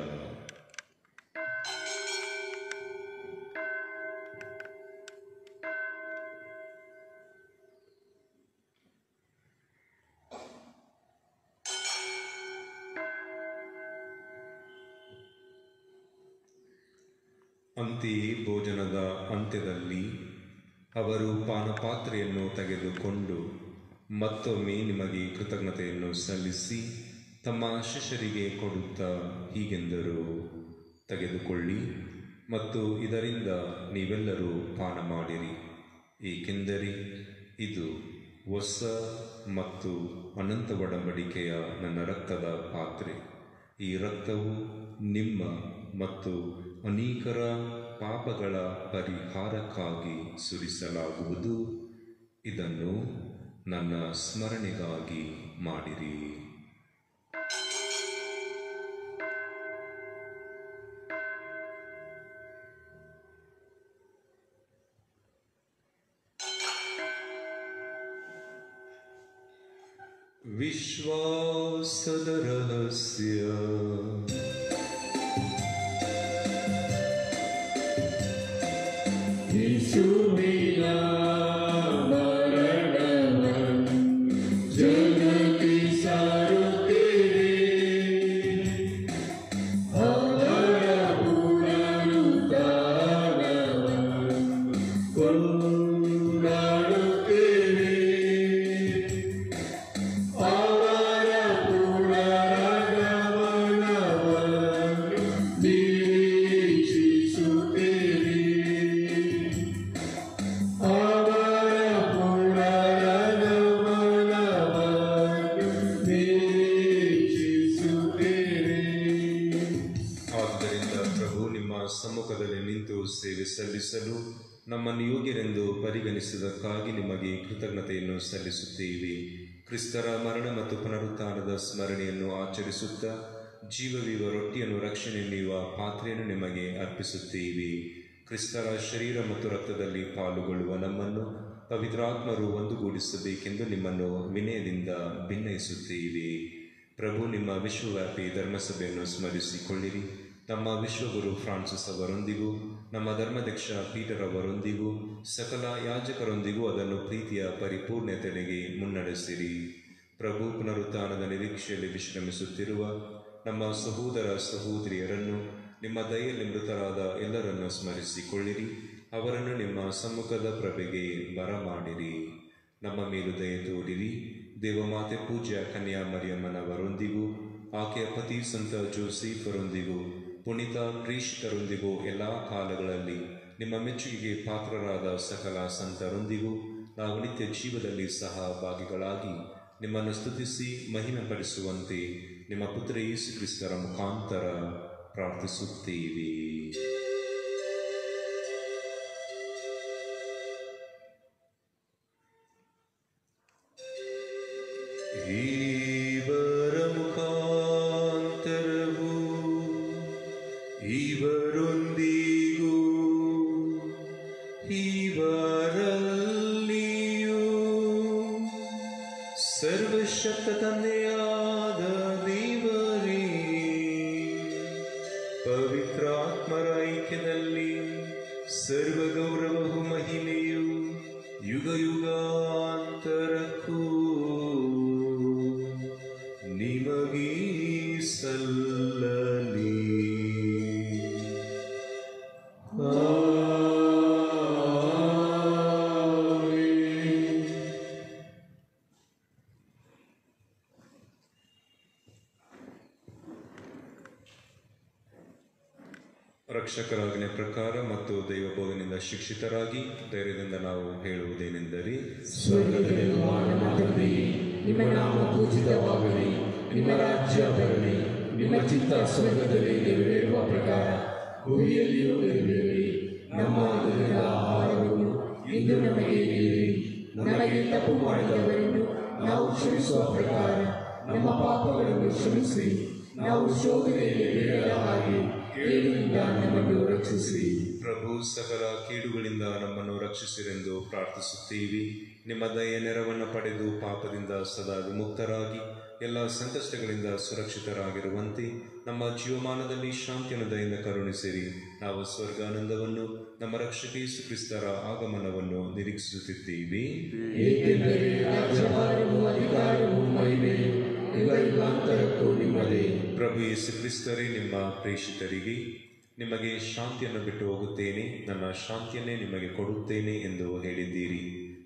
ಅಂತೆಯೇ ಭೋಜನದ ಅಂತ್ಯದಲ್ಲಿ ಅವರು ಪಾನಪಾತ್ರೆಯನ್ನು ತೆಗೆದುಕೊಂಡು ಮತ್ತೊಮ್ಮೆ ನಿಮಗೆ ಕೃತಜ್ಞತೆಯನ್ನು ಸಲ್ಲಿಸಿ ತಮ್ಮ ಶಿಷ್ಯರಿಗೆ ಕೊಡುತ್ತಾ ಹೀಗೆಂದರು: ತೆಗೆದುಕೊಳ್ಳಿ ಮತ್ತು ಇದರಿಂದ ನೀವೆಲ್ಲರೂ ಪಾನ ಮಾಡಿರಿ, ಏಕೆಂದರೆ ಇದು ಹೊಸ ಮತ್ತು ಅನಂತ ಒಡಂಬಡಿಕೆಯ ನನ್ನ ರಕ್ತದ ಪಾತ್ರೆ. ಈ ರಕ್ತವು ನಿಮ್ಮ ಮತ್ತು ಅನೇಕರ ಪಾಪಗಳ ಪರಿಹಾರಕ್ಕಾಗಿ ಸುರಿಸಲಾಗುವುದು. ಇದನ್ನು ನನ್ನ ಸ್ಮರಣೆಗಾಗಿ ಮಾಡಿರಿ. ವಿಶ್ವಾಸದ ರಹಸ್ಯ. ಯೇಸುವಿನ ಮರಣವನ್ನು ಜಗಕ್ಕೆ ಸಾರುತ್ತೇವೆ. ಅವರ ಪುನರುತ್ಥಾನವನ್ನು ಕೊಂಡಾಡುತ್ತೇವೆ. ಅವರ ಪುನರಾಗಮನವನ್ನು ನಿರೀಕ್ಷಿಸುತ್ತೇವೆ. ಅವರ ಪುನರಾಗಮನವನ್ನು ನಿರೀಕ್ಷಿಸುತ್ತೇವೆ. ಆದ್ದರಿಂದ ಪ್ರಭು, ನಿಮ್ಮ ಸಮ್ಮುಖದಲ್ಲಿ ನಿಂತು ಸೇವೆ ಸಲ್ಲಿಸಲು ನಮ್ಮನ್ನು ಯೋಗ್ಯರೆಂದು ಪರಿಗಣಿಸಿದ್ದಕ್ಕಾಗಿ ನಿಮಗೆ ಕೃತಜ್ಞತೆಯನ್ನು ಸಲ್ಲಿಸುತ್ತೇವೆ. ಕ್ರಿಸ್ತರ ಮರಣ ಮತ್ತು ಪುನರುತ್ಥಾನದ ಸ್ಮರಣೆಯನ್ನು ಆಚರಿಸುತ್ತಾ ಜೀವವಿವ ರೊಟ್ಟಿಯನ್ನು ರಕ್ಷಣೆ ನೀಡುವ ಪಾತ್ರೆಯನ್ನು ನಿಮಗೆ ಅರ್ಪಿಸುತ್ತೇವೆ. ಕ್ರಿಸ್ತರ ಶರೀರ ಮತ್ತು ರಕ್ತದಲ್ಲಿ ಪಾಲುಗೊಳ್ಳುವ ನಮ್ಮನ್ನು ಪವಿತ್ರಾತ್ಮರು ಒಂದುಗೂಡಿಸಬೇಕೆಂದು ನಿಮ್ಮನ್ನು ವಿನಯದಿಂದ ಭಿನ್ನಯಿಸುತ್ತೇವೆ. ಪ್ರಭು, ನಿಮ್ಮ ವಿಶ್ವವ್ಯಾಪಿ ಧರ್ಮಸಭೆಯನ್ನು ಸ್ಮರಿಸಿಕೊಳ್ಳಿರಿ. ನಮ್ಮ ವಿಶ್ವಗುರು ಫ್ರಾನ್ಸಿಸ್ ಅವರೊಂದಿಗೂ ನಮ್ಮ ಧರ್ಮಾಧ್ಯಕ್ಷ ಪೀಟರ್ ಅವರೊಂದಿಗೂ ಸಕಲ ಯಾಜಕರೊಂದಿಗೂ ಅದನ್ನು ಪ್ರೀತಿಯ ಪರಿಪೂರ್ಣತೆಗೆ ಮುನ್ನಡೆಸಿರಿ. ಪ್ರಭು, ಪುನರುತ್ಥಾನದ ನಿರೀಕ್ಷೆಯಲ್ಲಿ ವಿಶ್ರಮಿಸುತ್ತಿರುವ ನಮ್ಮ ಸಹೋದರ ಸಹೋದರಿಯರನ್ನು, ನಿಮ್ಮ ದಯೆಯಲ್ಲಿ ಮೃತರಾದ ಎಲ್ಲರನ್ನು ಸ್ಮರಿಸಿಕೊಳ್ಳಿರಿ. ಅವರನ್ನು ನಿಮ್ಮ ಸಮ್ಮುಖದ ಪ್ರಭೆಗೆ ಬರಮಾಡಿರಿ. ನಮ್ಮ ಮೇಲು ದಯೆ ತೋರಿರಿ. ದೇವಮಾತೆ ಪೂಜ್ಯ ಕನ್ಯಾ ಮರಿಯಮ್ಮನವರೊಂದಿಗೂ ಆಕೆಯ ಪತಿ ಸಂತ ಜೋಸೆಫರೊಂದಿಗೂ ಪುನೀತ ಪ್ರೇಷಿತರೊಂದಿಗೂ ಎಲ್ಲ ಕಾಲಗಳಲ್ಲಿ ನಿಮ್ಮ ಮೆಚ್ಚುಗೆಗೆ ಪಾತ್ರರಾದ ಸಕಲ ಸಂತರೊಂದಿಗೂ ನಾವು ನಿತ್ಯ ಜೀವದಲ್ಲಿ ಸಹಭಾಗಿಗಳಾಗಿ ನಿಮ್ಮನ್ನು ಸ್ತುತಿಸಿ ಮಹಿಮೆಪಡಿಸುವಂತೆ ನಿಮ್ಮ ಪುತ್ರ ಯೇಸು ಕ್ರಿಸ್ತರ ಮುಖಾಂತರ ಪ್ರಾರ್ಥಿಸುತ್ತೇವೆ. ಇವರ ಮುಖಾಂತರವು ಇವರೊಂದಿಗೂ ಇವರಲ್ಲಿಯೂ ಸರ್ವಶಕ್ತ ತಂದೆಯಾದ ದೇವರೇ, ಪವಿತ್ರಾತ್ಮರ ಐಕ್ಯದಲ್ಲಿ ಸರ್ವಗೌರವವು ಮಹಿಮೆಯು ಯುಗ ಯುಗಾಂತರಕ್ಕೂ ನಿಮಗೆ ಸಲ್ಲಲಿ. ರಕ್ಷಕರಾಜ್ಞೆ ಪ್ರಕಾರ ಮತ್ತು ದೈವ ಬೋಧನೆಯಿಂದ ಶಿಕ್ಷಿತರಾಗಿ ಧೈರ್ಯದಿಂದ ನಾವು ಹೇಳುವುದೇನೆಂದರೆ, ಸ್ವರ್ಗದಲ್ಲಿರುವ ನಮ್ಮ ತಂದೆಯೇ, ನಿಮ್ಮ ನಾಮ ಪೂಜಿತವಾಗಲಿ, ನಿಮ್ಮ ರಾಜ್ಯ ಬರಲಿ, ನಿಮ್ಮ ಚಿತ್ತ ಸ್ವರ್ಗದಲ್ಲಿ ನೆರವೇರುವ ಪ್ರಕಾರ ಭೂಮಿಯಲ್ಲಿಯೂ ನೆರವೇರಲಿ. ನಮ್ಮ ದಿನದ ಆಹಾರವನ್ನು ಇಂದು ನಮಗೆ ನೀಡಿ, ನಮಗೆ ತಪ್ಪು ಮಾಡಿದವರನ್ನು ನಾವು ಕ್ಷಮಿಸುವ ಪ್ರಕಾರ ನಮ್ಮ ಪಾಪಗಳನ್ನು ಕ್ಷಮಿಸಿ, ನಾವು ಶೋಧನೆಯಲ್ಲಿ ಬೀಳದ ಹಾಗೆ ಕೇಡಿನಿಂದ ನಮ್ಮನ್ನು ರಕ್ಷಿಸಿ. ಪ್ರಭು, ಸಕಲ ಕೇಡುಗಳಿಂದ ನಮ್ಮನ್ನು ರಕ್ಷಿಸಿರೆಂದು ಪ್ರಾರ್ಥಿಸುತ್ತೀವಿ. ನಿಮ್ಮ ದಯೆಯ ನೆರವನ್ನು ಪಡೆದು ಪಾಪದಿಂದ ಸದಾ ವಿಮುಕ್ತರಾಗಿ ಎಲ್ಲ ಸಂಕಷ್ಟಗಳಿಂದ ಸುರಕ್ಷಿತರಾಗಿರುವಂತೆ ನಮ್ಮ ಜೀವಮಾನದಲ್ಲಿ ಶಾಂತಿಯನ್ನು ದಯೆಯಿಂದ ಕರುಣಿಸಿರಿ. ನಾವು ಸ್ವರ್ಗಾನಂದವನ್ನು, ನಮ್ಮ ರಕ್ಷಕ ಯೇಸು ಕ್ರಿಸ್ತರ ಆಗಮನವನ್ನು ನಿರೀಕ್ಷಿಸುತ್ತಿದ್ದೀವಿ. ಏಕೆಂದರೆ ರಾಜ್ಯಭಾರವೂ ಅಧಿಕಾರವೂ ಮಹಿಮೆಯೂ ಯುಗಾಂತರಕ್ಕೂ ನಿಮ್ಮದೇ. ಪ್ರಭು ಯೇಸು ಕ್ರಿಸ್ತರೇ, ನಿಮ್ಮ ಪ್ರೇಷಿತರಿಗೆ ನಿಮಗೆ ಶಾಂತಿಯನ್ನು ಬಿಟ್ಟು ಹೋಗುತ್ತೇನೆ, ನನ್ನ ಶಾಂತಿಯನ್ನೇ ನಿಮಗೆ ಕೊಡುತ್ತೇನೆ ಎಂದು ಹೇಳಿದ್ದೀರಿ.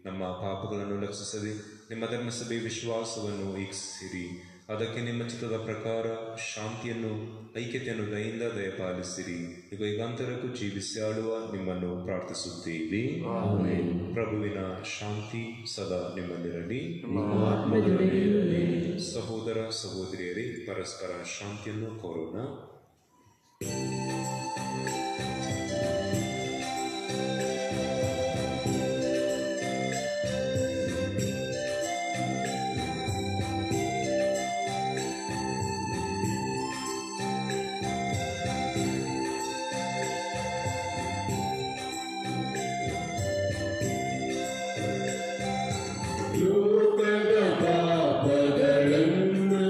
ನಮ್ಮ ಪಾಪಗಳನ್ನು ಲಕ್ಷಿಸದೆ ನಿಮ್ಮ ಧರ್ಮಸಭೆ ವಿಶ್ವಾಸವನ್ನು ವೀಕ್ಷಿಸಿರಿ. ಅದಕ್ಕೆ ನಿಮ್ಮ ಚಿತ್ತದ ಪ್ರಕಾರ ಶಾಂತಿಯನ್ನು, ಐಕ್ಯತೆಯನ್ನು ದಯೆಯಿಂದ ದಯಪಾಲಿಸಿರಿ. ಈಗ ಯುಗಾಂತರಕ್ಕೂ ಜೀವಿಸಿ ಆಳುವ ನಿಮ್ಮನ್ನು ಪ್ರಾರ್ಥಿಸುತ್ತೀವಿ. ಪ್ರಭುವಿನ ಶಾಂತಿ ಸದಾ ನಿಮ್ಮಲ್ಲಿರಲಿ. ಸಹೋದರ ಸಹೋದರಿಯರೇ, ಪರಸ್ಪರ ಶಾಂತಿಯನ್ನು ಕೋರೋಣ. ಲೋಕದ ಪಾಪಗಳನ್ನು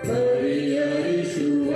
ಪರಿಹರಿಸುವ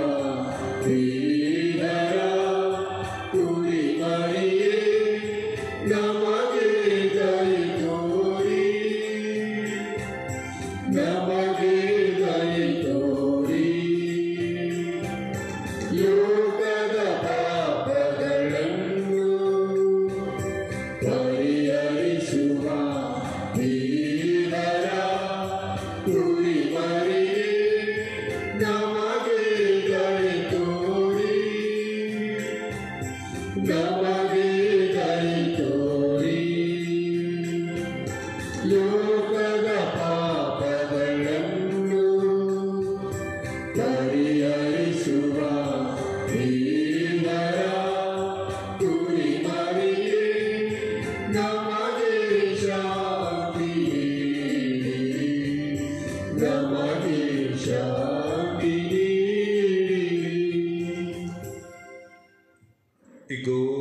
ಇಗೋ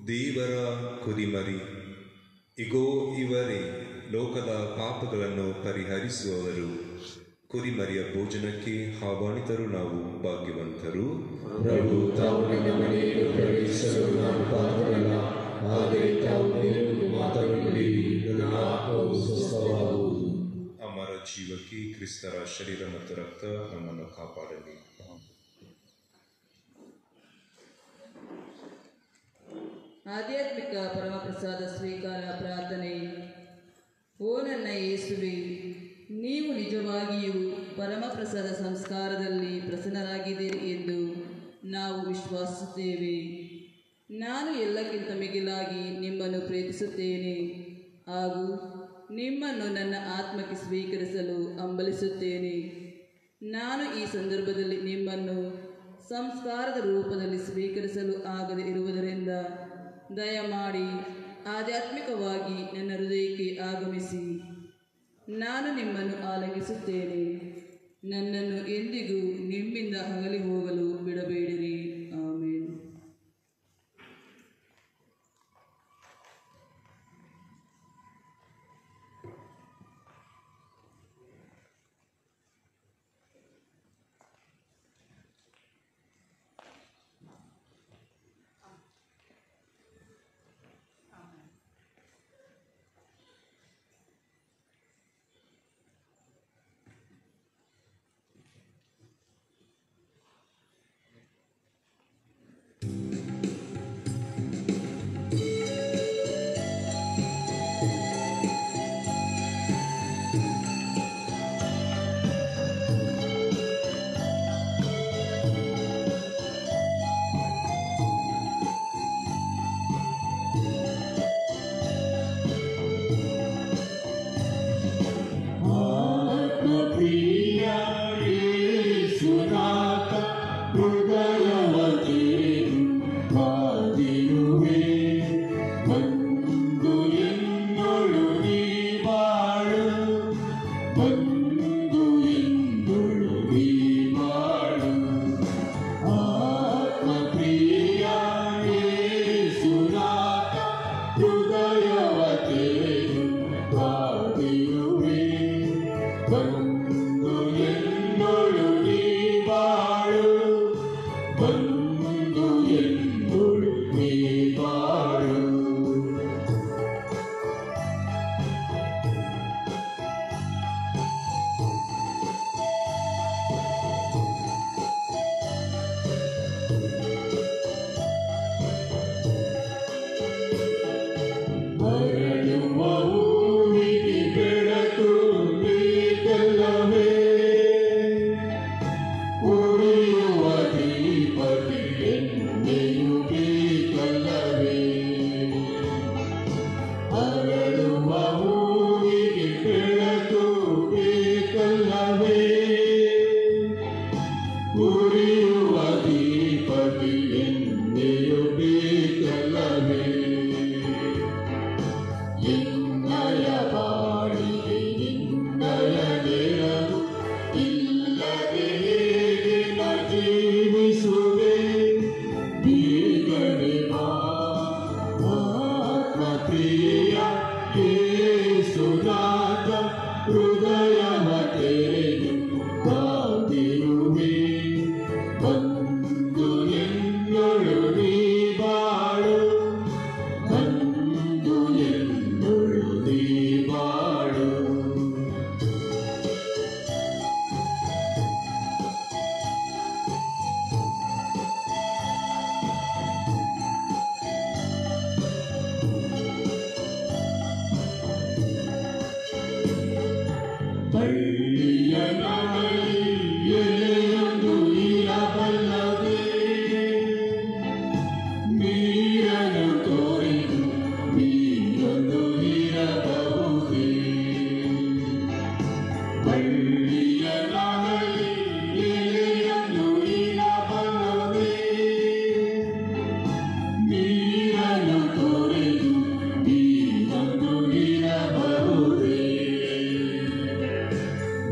ದೇವರ ಕುರಿಮರಿ, ಇಗೋ ಇವರೇ ಲೋಕದ ಪಾಪಗಳನ್ನು ಪರಿಹರಿಸುವವರು. ಕುರಿಮರಿಯ ಭೋಜನಕ್ಕೆ ಆಹ್ವಾನಿತರು ನಾವು ಭಾಗ್ಯವಂತರು. ಪ್ರಭು ತಾವು ನನ್ನ ಮನೆಯನ್ನು ಪ್ರವೇಶಿಸಲು ನಾನು ಪಾತ್ರನಲ್ಲ, ಆದರೆ ತಾವು ದೇವರಿಗೆ ಮಾತನಾಡಿರಿ, ನನ್ನ ಆತ್ಮವು ಸ್ವಸ್ಥವಾಗುವುದು. ಅಮರ ಜೀವಕ್ಕೆ ಕ್ರಿಸ್ತರ ಶರೀರ ಮತ್ತು ರಕ್ತ ನಮ್ಮನ್ನು ಕಾಪಾಡಲಿ. ಆಧ್ಯಾತ್ಮಿಕ ಪರಮಪ್ರಸಾದ ಸ್ವೀಕಾರ ಪ್ರಾರ್ಥನೆ. ಓ ನನ್ನ ಯೇಸುವೆ, ನೀವು ನಿಜವಾಗಿಯೂ ಪರಮಪ್ರಸಾದ ಸಂಸ್ಕಾರದಲ್ಲಿ ಪ್ರಸನ್ನರಾಗಿದ್ದೀರಿ ಎಂದು ನಾವು ವಿಶ್ವಾಸಿಸುತ್ತೇವೆ. ನಾನು ಎಲ್ಲಕ್ಕಿಂತ ಮಿಗಿಲಾಗಿ ನಿಮ್ಮನ್ನು ಪ್ರೀತಿಸುತ್ತೇನೆ ಹಾಗೂ ನಿಮ್ಮನ್ನು ನನ್ನ ಆತ್ಮಕ್ಕೆ ಸ್ವೀಕರಿಸಲು ಹಂಬಲಿಸುತ್ತೇನೆ. ನಾನು ಈ ಸಂದರ್ಭದಲ್ಲಿ ನಿಮ್ಮನ್ನು ಸಂಸ್ಕಾರದ ರೂಪದಲ್ಲಿ ಸ್ವೀಕರಿಸಲು ಆಗದೆ ಇರುವುದರಿಂದ ದಯಮಾಡಿ ಆಧ್ಯಾತ್ಮಿಕವಾಗಿ ನನ್ನ ಹೃದಯಕ್ಕೆ ಆಗಮಿಸಿ. ನಾನು ನಿಮ್ಮನ್ನು ಆಲಂಗಿಸುತ್ತೇನೆ. ನನ್ನನ್ನು ಎಂದಿಗೂ ನಿಮ್ಮಿಂದ ಅಗಲಿ ಹೋಗಲು ಬಿಡಬೇಡಿರಿ. ಆಮೇನ್.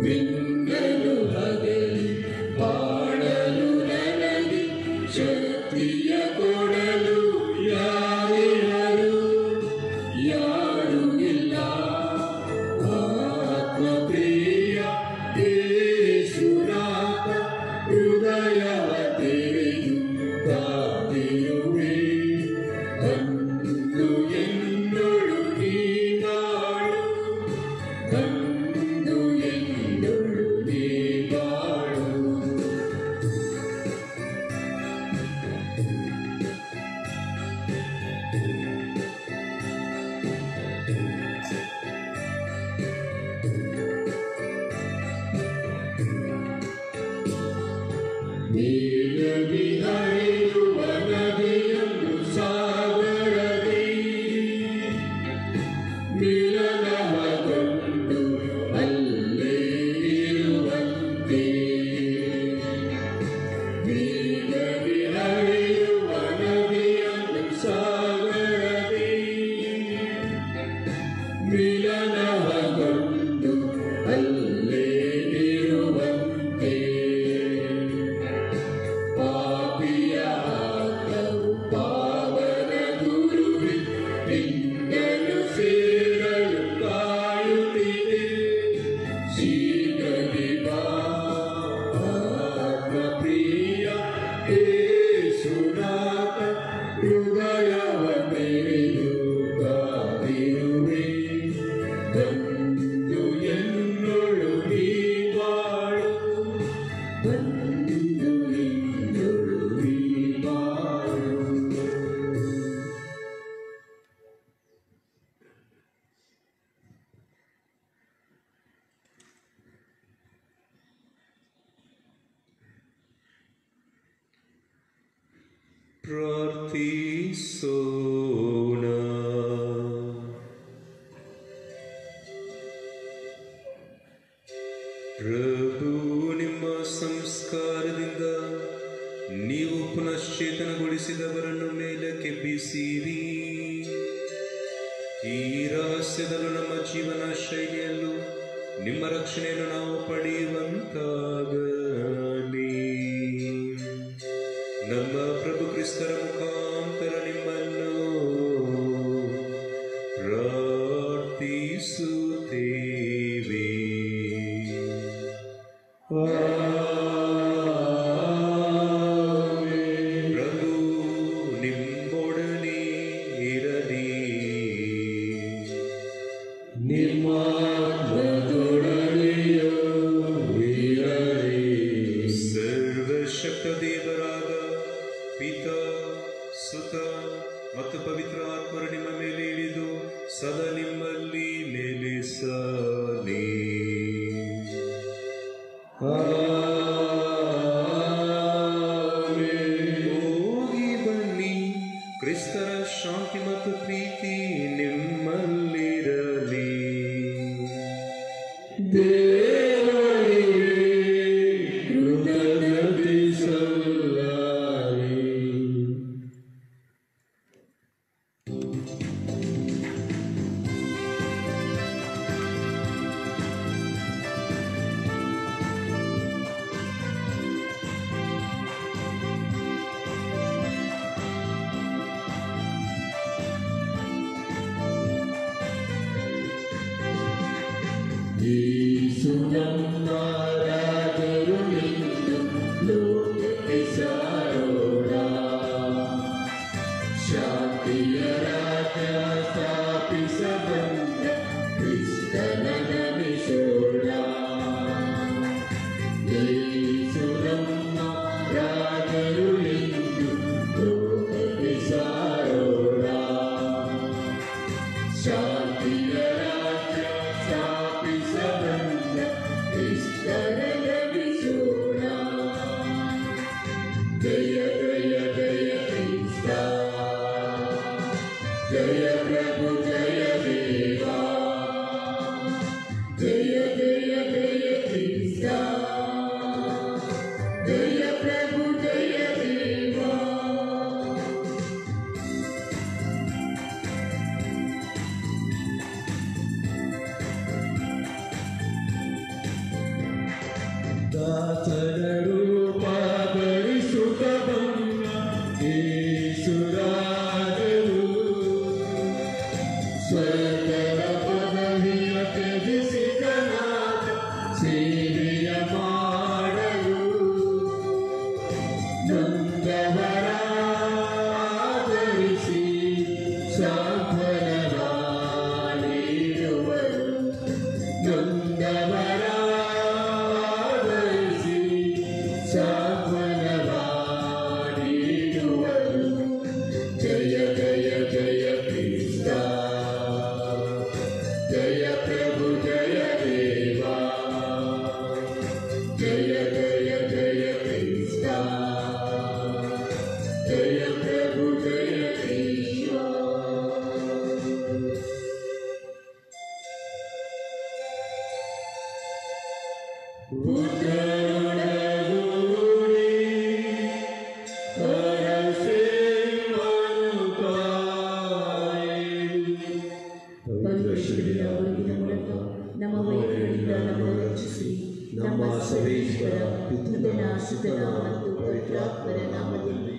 Vinge ನೀರದಿ ಹರಿಯುವ ನದಿಯೊಂದು ಸಾಗರದಿ ಮಿಲನಗೊಂಡು ಅಲ್ಲೇ ಇರುವಂತೆ. ನೀರದಿ ಹರಿಯುವ ನದಿಯೊಂದು ಸಾಗರದಿ ಮಿಲನಗೊಂಡು ಅಲ್ಲೇ ಇರುವಂತೆ. ಪಾಪಿಯ ಆತ್ಮವು ಪಾವನ ಗುರುವಿ ನಿನ್ನನ್ನು ಸೇರಲು ಕಾಯುತ್ತಿದೆ. ಶೀಘ್ರದಿ ಬಾ ಆತ್ಮಪ್ರಿಯ ಯೇಸುನಾಥ, ಹೃದಯವ ತೆರೆದು ಕಾದಿರುವೆ. ಬಂದು ಎನ್ನೊಳು ನೀ ಬಾಳು, ಬಂದು ಎನ್ನೊಳು ನೀ ಬಾಳು. ಪ್ರಾರ್ಥಿಸೋಣ. ಪ್ರಭು, ನಿಮ್ಮ ಸಂಸ್ಕಾರದಿಂದ ನೀವು ಪುನಶ್ಚೇತನಗೊಳಿಸಿದವರನ್ನು ಮೇಲಕ್ಕೆ ಬೀಸಿರಿ. ಈ ರಹಸ್ಯದಲ್ಲೂ ನಮ್ಮ ಜೀವನ ಶೈಲಿಯಲ್ಲೂ ನಿಮ್ಮ ರಕ್ಷಣೆಯನ್ನು ನಾವು ಪಡೆಯುವಂತಾಗಲಿ. ನಮ್ಮ ಪ್ರಭು ಕ್ರಿಸ್ತರ ಮುಖಾಂತರ ನಿಮ್ಮನ್ನು ಪ್ರಾರ್ಥಿಸುತ್ತೇವೆ. ಪ್ರಭು ನಿಮ್ಮೊಡನೆ ಇರಲಿ. ನಿಮ್ಮಾತ್ಮದೊಡನೆಯೂ ಇರಲಿ. ಸರ್ವಶಕ್ತ ದೇವರಾದ ಪಿತಾ, ಸುತ ಮತ್ತು ಪವಿತ್ರ ಆತ್ಮರು ನಿಮ್ಮ ಮೇಲೆ ಇಳಿದು ಸದಾ ನಿಮ್ಮಲ್ಲಿ ನೆಲೆಸಲಿ. ಹೋಗಿ ಬನ್ನಿ. ಕ್ರಿಸ್ತರ ಶಾಂತಿ ಮತ್ತು ಪ್ರೀತಿ ನಿಮ್ಮಲ್ಲಿರಲಿ. ದೇವರಿಗೆ ಕೃತಜ್ಞತೆ ಸಲ್ಲಲಿ. ಯೇಸು ನಮ್ಮ ರಾಜರು ಎಂದು ಲೋಕಕ್ಕೆ ಸಾರೋಣ. ಶಾಂತಿಯ ರಾಜ್ಯ ಸ್ಥಾಪಿಸಬಂದ ಕ್ರಿಸ್ತನ ನಮಿಸೋಣ. ಯೇಸು ನಮ್ಮ ರಾಜರು ಎಂದು ಲೋಕಕ್ಕೆ ಸಾರೋಣ. ಶಾಂತಿಯ ರಾಜ್ಯ ಸ್ಥಾಪಿಸಬಂದ ಕ್ರಿಸ್ತನ ನಮಿಸೋಣ. ಜಯ ಜಯ ಜಯ ಕ್ರಿಸ್ತ, ಜಯ ಪ್ರಭು ಜಯ ದೇವಾ. ಜಯ ಜಯ ಜಯ ಕ್ರಿಸ್ತ, ಜಯ ಪ್ರಭು ಜಯ ದೇವಾ. ದಾಸರ ರೂಪ ಧರಿಸುತ್ತ ಬಂದ ಯೇಸುರಾಜರು, ಸ್ವರ್ಗದ ಪದವಿಯ ತ್ಯಜಿಸಿದನಾದ ಸೇವೆಯ ಮಾಡಲು. ನೊಂದವರ ಆದರಿಸಿ ಸಾಂತ್ವನ ನೀಡುವರು. ನೊಂದವರ ಆದರಿಸಿ ಸಾಂತ್ವನ ನೀಡುವರು. ಜಯ ಜಯ ಜಯ ಶಾಪಗಳಿಂದ ನಮ್ಮನ್ನು ರಕ್ಷಿಸಿ ನಮ್ಮ ಸರ್ವೇಶ್ವರ ಪಿತೃನ ಸುತನ ಮತ್ತು ಪವಿತ್ರಾತ್ಮರ ನಾಮದಲ್ಲಿ